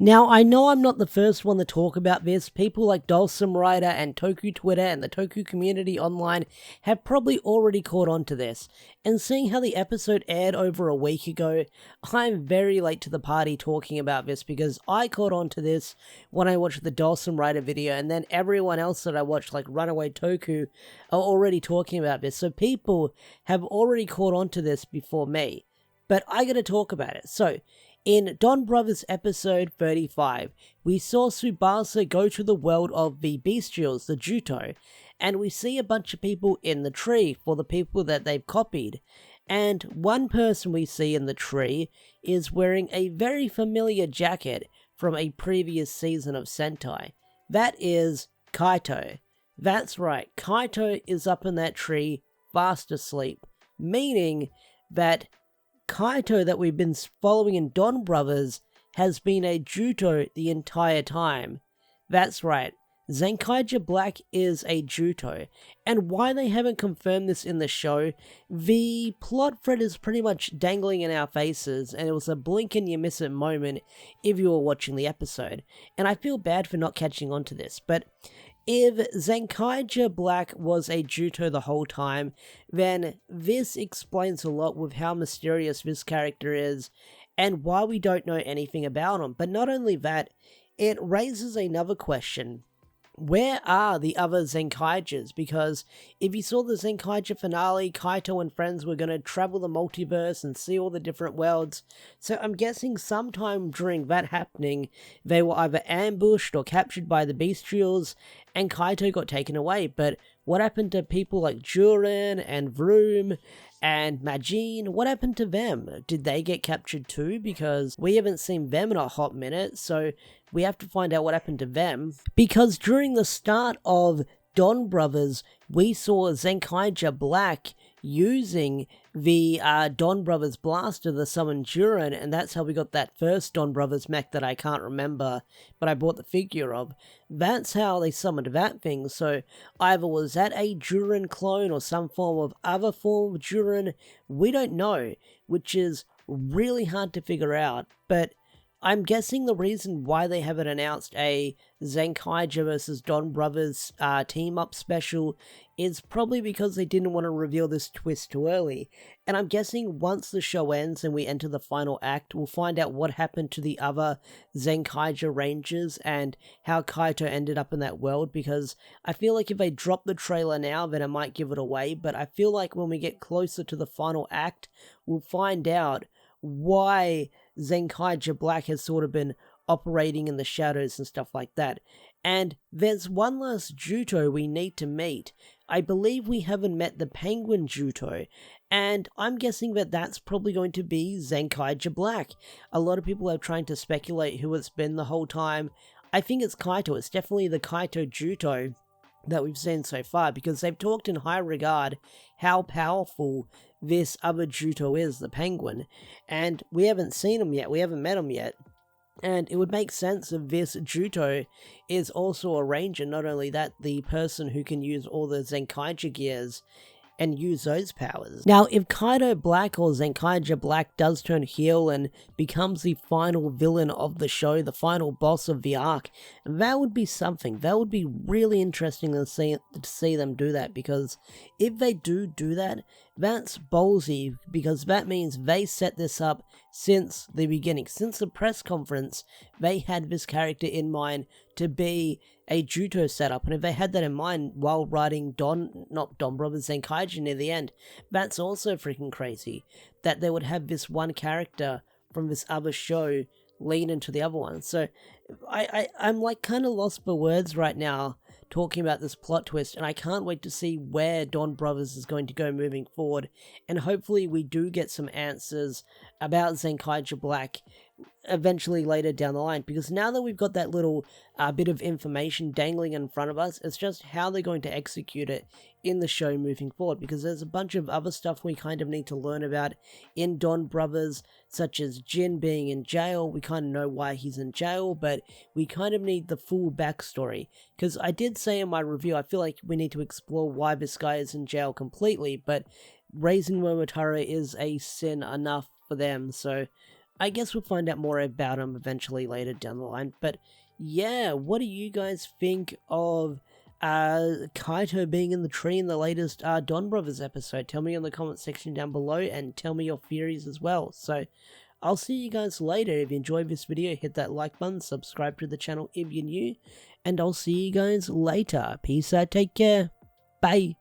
Now, I know I'm not the first one to talk about this. People like Dulcim Rider and Toku Twitter and the Toku community online have probably already caught on to this. And seeing how the episode aired over a week ago, I'm very late to the party talking about this because I caught on to this when I watched the Dulcim Rider video, and then everyone else that I watched, like Runaway Toku, are already talking about this. So people have already caught on to this before me. But I gotta talk about it. So, in Don Brothers episode 35, we saw Tsubasa go to the world of the Bestials, the Juto, and we see a bunch of people in the tree for the people that they've copied. And one person we see in the tree is wearing a very familiar jacket from a previous season of Sentai. That is Kaito. That's right, Kaito is up in that tree, fast asleep, meaning that Kaito that we've been following in Don Brothers has been a Juto the entire time. That's right, Zenkaija Black is a Juto, and why they haven't confirmed this in the show, the plot thread is pretty much dangling in our faces, and it was a blink and you miss it moment if you were watching the episode, and I feel bad for not catching on to this, but if Zenkaija Black was a Juto the whole time, then this explains a lot with how mysterious this character is and why we don't know anything about him. But not only that, it raises another question. Where are the other Zenkaijas? Because if you saw the Zenkaija finale, Kaito and friends were going to travel the multiverse and see all the different worlds. So I'm guessing sometime during that happening, they were either ambushed or captured by the Bestials, and Kaito got taken away. But what happened to people like Jurin and Vroom and Majin? What happened to them? Did they get captured too? Because we haven't seen them in a hot minute, so we have to find out what happened to them. Because during the start of Don Brothers, we saw Zenkaija Black using the Don Brothers blaster to summon Jurin, and that's how we got that first Don Brothers mech that I can't remember, but I bought the figure of. That's how they summoned that thing, so either was that a Jurin clone or some form of other form of Jurin, we don't know, which is really hard to figure out, but I'm guessing the reason why they haven't announced a Zenkaija vs Don Brothers team-up special is probably because they didn't want to reveal this twist too early. And I'm guessing once the show ends and we enter the final act, we'll find out what happened to the other Zenkaija Rangers and how Kaito ended up in that world, because I feel like if they drop the trailer now, then it might give it away, but I feel like when we get closer to the final act, we'll find out why Zenkaija Black has sort of been operating in the shadows and stuff like that. And there's one last Juto we need to meet. I believe we haven't met the Penguin Juto, and I'm guessing that that's probably going to be Zenkaija Black. A lot of people are trying to speculate who it's been the whole time. I think it's Kaito. It's definitely the Kaito Juto that we've seen so far, because they've talked in high regard how powerful this other Juto is, the Penguin, and we haven't seen him yet, we haven't met him yet, and it would make sense if this Juto is also a ranger, not only that, the person who can use all the Zenkaija gears and use those powers. Now, if Kaito Black or Zenkaija Black does turn heel and becomes the final villain of the show, the final boss of the arc, that would be something. That would be really interesting to see them do that, because if they do that, that's ballsy, because that means they set this up since the beginning. Since the press conference, they had this character in mind to be a Juto setup, and if they had that in mind while writing not Don Brothers, Zenkaija near the end, that's also freaking crazy, that they would have this one character from this other show lean into the other one. So I'm like kind of lost for words right now talking about this plot twist, and I can't wait to see where Don Brothers is going to go moving forward, and hopefully we do get some answers about Zenkaija Black eventually later down the line, because now that we've got that little bit of information dangling in front of us, it's just how they're going to execute it in the show moving forward, because there's a bunch of other stuff we kind of need to learn about in Don Brothers, such as Jin being in jail. We kind of know why he's in jail, but we kind of need the full backstory, because I did say in my review, I feel like we need to explore why this guy is in jail completely, but raising Momotaro is a sin enough for them, so I guess we'll find out more about him eventually later down the line. But yeah, what do you guys think of Kaito being in the tree in the latest Don Brothers episode? Tell me in the comment section down below and tell me your theories as well. So I'll see you guys later. If you enjoyed this video, hit that like button, subscribe to the channel if you're new, and I'll see you guys later. Peace out, take care, bye.